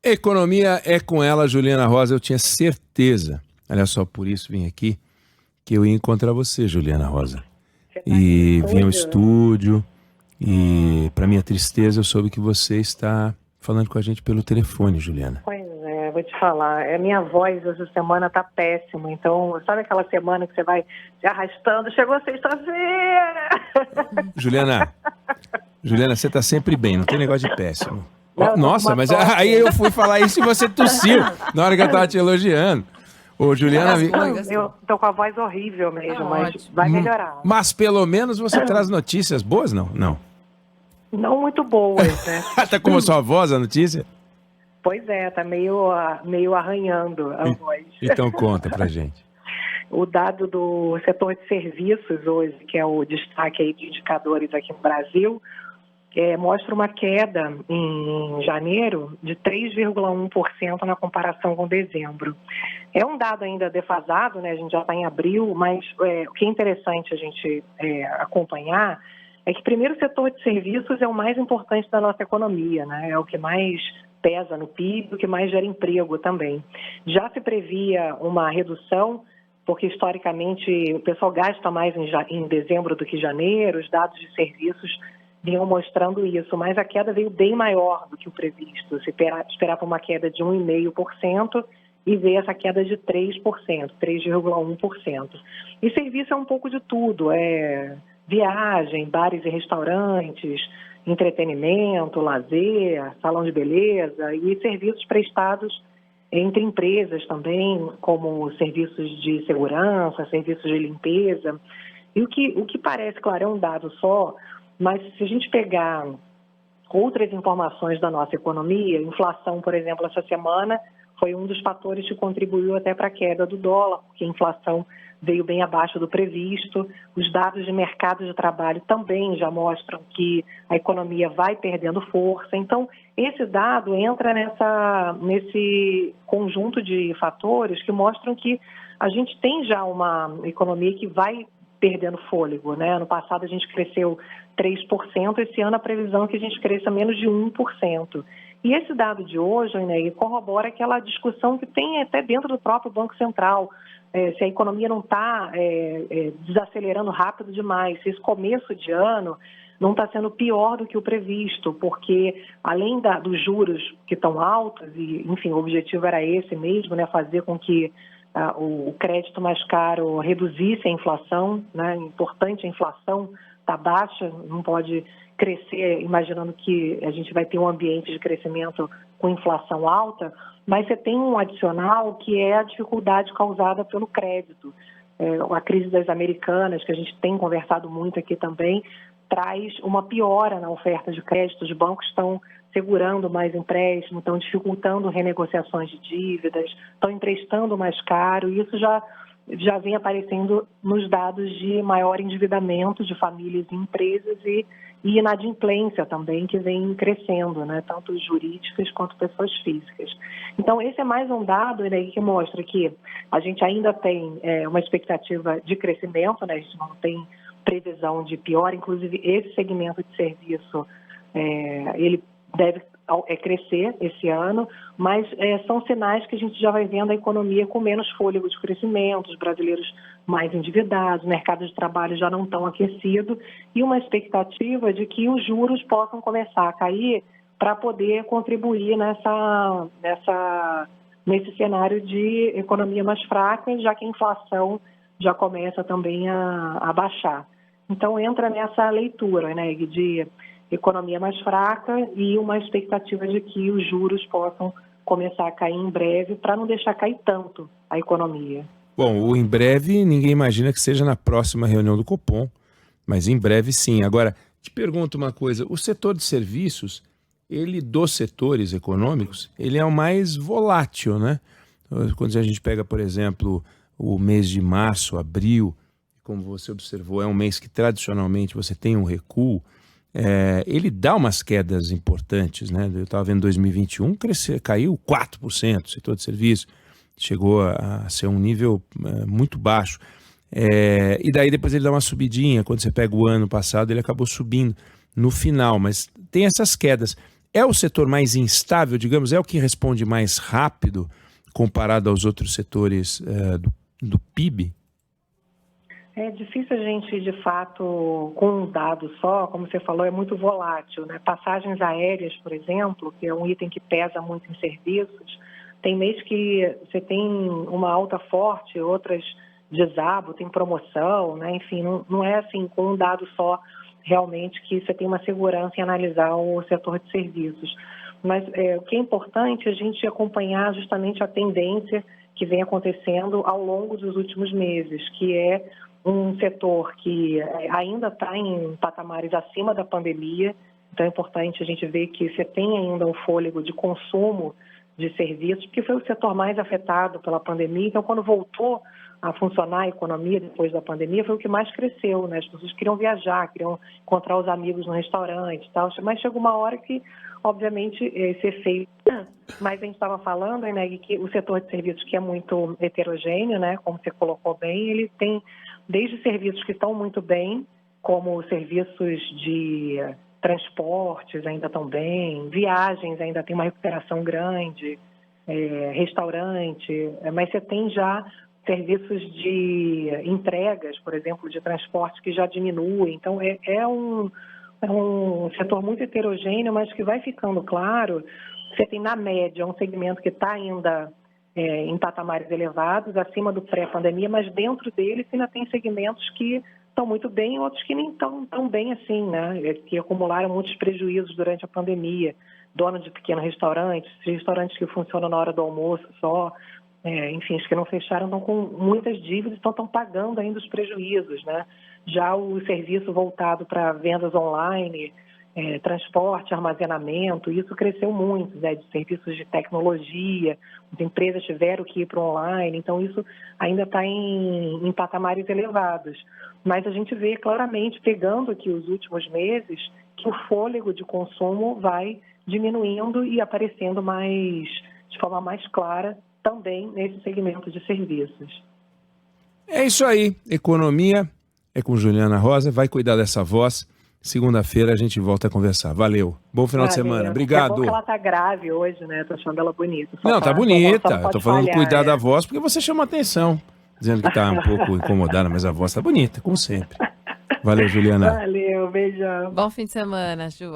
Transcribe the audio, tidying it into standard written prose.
Economia é com ela, Juliana Rosa. Eu tinha certeza, olha só, por isso vim aqui, que eu ia encontrar você, Juliana Rosa. Você tá E no vim ao estúdio? estúdio e, para minha tristeza, eu soube que você está falando com a gente pelo telefone, Juliana. Pois é, vou te falar. A minha voz essa semana tá péssima. Então, sabe aquela semana que você vai se arrastando? Chegou sexta-feira! Juliana, você tá sempre bem, não tem negócio de péssimo. Não, eu tô com Nossa, uma mas tosse. aí eu fui falar isso e você tossiu na hora que eu tava te elogiando. Ô, Juliana, Eu tô com a voz horrível mesmo, mas ótimo. vai melhorar. mas pelo menos você traz notícias boas, não? Não. Não muito boas, né? Tá como a sua voz a notícia? Pois é, tá meio arranhando a voz. Então conta pra gente. O dado do setor de serviços hoje, que é o destaque aí de indicadores aqui no Brasil, mostra uma queda em janeiro de 3,1% na comparação com dezembro. É um dado ainda defasado, né? A gente já está em abril, mas o que é interessante a gente acompanhar é que, primeiro, o setor de serviços é o mais importante da nossa economia, né? É o que mais pesa no PIB, o que mais gera emprego também. Já se previa uma redução, porque historicamente o pessoal gasta mais em dezembro do que janeiro, os dados de serviços vinham mostrando isso, mas a queda veio bem maior do que o previsto. Se esperava uma queda de 1,5% e veio essa queda de 3%, 3,1%. E serviço é um pouco de tudo, viagem, bares e restaurantes, entretenimento, lazer, salão de beleza e serviços prestados entre empresas também, como serviços de segurança, serviços de limpeza. E o que parece, claro, é um dado só, mas se a gente pegar outras informações da nossa economia, inflação, por exemplo, essa semana foi um dos fatores que contribuiu até para a queda do dólar, porque a inflação veio bem abaixo do previsto. Os dados de mercado de trabalho também já mostram que a economia vai perdendo força. Então, esse dado entra nesse conjunto de fatores que mostram que a gente tem já uma economia que vai perdendo fôlego, né? Ano passado a gente cresceu 3%, esse ano a previsão é que a gente cresça menos de 1%. E esse dado de hoje, né, corrobora aquela discussão que tem até dentro do próprio Banco Central, se a economia não está desacelerando rápido demais, se esse começo de ano não está sendo pior do que o previsto, porque além dos juros que estão altos, e enfim, o objetivo era esse mesmo, né, fazer com que o crédito mais caro reduzisse a inflação, né? Importante, a inflação está baixa, não pode crescer imaginando que a gente vai ter um ambiente de crescimento com inflação alta, mas você tem um adicional que é a dificuldade causada pelo crédito. A crise das Americanas, que a gente tem conversado muito aqui também, traz uma piora na oferta de crédito. Os bancos estão segurando mais empréstimos, estão dificultando renegociações de dívidas, estão emprestando mais caro, e isso já vem aparecendo nos dados de maior endividamento de famílias e empresas e inadimplência também, que vem crescendo, né, tanto jurídicas quanto pessoas físicas. Então, esse é mais um dado, né, que mostra que a gente ainda tem uma expectativa de crescimento, né, a gente não tem previsão de pior, inclusive esse segmento de serviço, ele deve crescer esse ano, mas são sinais que a gente já vai vendo a economia com menos fôlego de crescimento, os brasileiros mais endividados, o mercado de trabalho já não tão aquecido e uma expectativa de que os juros possam começar a cair para poder contribuir nesse cenário de economia mais fraca, já que a inflação já começa também a baixar. Então entra nessa leitura, né, de economia mais fraca e uma expectativa de que os juros possam começar a cair em breve para não deixar cair tanto a economia. Bom, o em breve ninguém imagina que seja na próxima reunião do Copom, mas em breve sim. Agora, te pergunto uma coisa, o setor de serviços, ele dos setores econômicos, ele é o mais volátil, né? Quando a gente pega, por exemplo, o mês de março, abril, como você observou, é um mês que tradicionalmente você tem um recuo, ele dá umas quedas importantes, né? Eu estava vendo 2021, caiu 4% o setor de serviço, chegou a ser um nível muito baixo. E daí depois ele dá uma subidinha, quando você pega o ano passado ele acabou subindo no final, mas tem essas quedas. é o setor mais instável, digamos, é o que responde mais rápido comparado aos outros setores do PIB? É difícil a gente, de fato, com um dado só, como você falou, é muito volátil, né? Passagens aéreas, por exemplo, que é um item que pesa muito em serviços, tem mês que você tem uma alta forte, outras desabam, tem promoção, né? Enfim, não é assim, com um dado só, realmente, que você tem uma segurança em analisar o setor de serviços. Mas o que é importante é a gente acompanhar justamente a tendência que vem acontecendo ao longo dos últimos meses, que é um setor que ainda está em patamares acima da pandemia, então é importante a gente ver que você tem ainda um fôlego de consumo de serviços, porque foi o setor mais afetado pela pandemia, então quando voltou a funcionar a economia depois da pandemia, foi o que mais cresceu, né? As pessoas queriam viajar, queriam encontrar os amigos no restaurante e tal, mas chegou uma hora que, obviamente, esse efeito... Mas a gente estava falando, né, que o setor de serviços, que é muito heterogêneo, né, como você colocou bem, ele tem desde serviços que estão muito bem, como serviços de transportes ainda estão bem, viagens ainda tem uma recuperação grande, restaurante, mas você tem já serviços de entregas, por exemplo, de transporte que já diminuem. Então, é um setor muito heterogêneo, mas que vai ficando claro. Você tem, na média, um segmento que está ainda em patamares elevados, acima do pré-pandemia, mas dentro deles ainda tem segmentos que estão muito bem e outros que nem estão tão bem assim, né? Que acumularam muitos prejuízos durante a pandemia. Dono de pequenos restaurantes que funcionam na hora do almoço só, enfim, os que não fecharam estão com muitas dívidas, então estão pagando ainda os prejuízos, né? Já o serviço voltado para vendas online, transporte, armazenamento, isso cresceu muito, né, de serviços de tecnologia, as empresas tiveram que ir para o online, então isso ainda está em patamares elevados. Mas a gente vê claramente, pegando aqui os últimos meses, que o fôlego de consumo vai diminuindo e aparecendo de forma mais clara também nesse segmento de serviços. É isso aí, economia é com Juliana Rosa, vai cuidar dessa voz. Segunda-feira a gente volta a conversar. Valeu. Bom final de semana. Obrigado. É bom que ela tá grave hoje, né? Tô achando ela bonita. Não, tá bonita. Eu tô falando cuidar da voz porque você chama atenção. Dizendo que tá um pouco incomodada, mas a voz tá bonita, como sempre. Valeu, Juliana. Valeu, beijão. Bom fim de semana, Ju.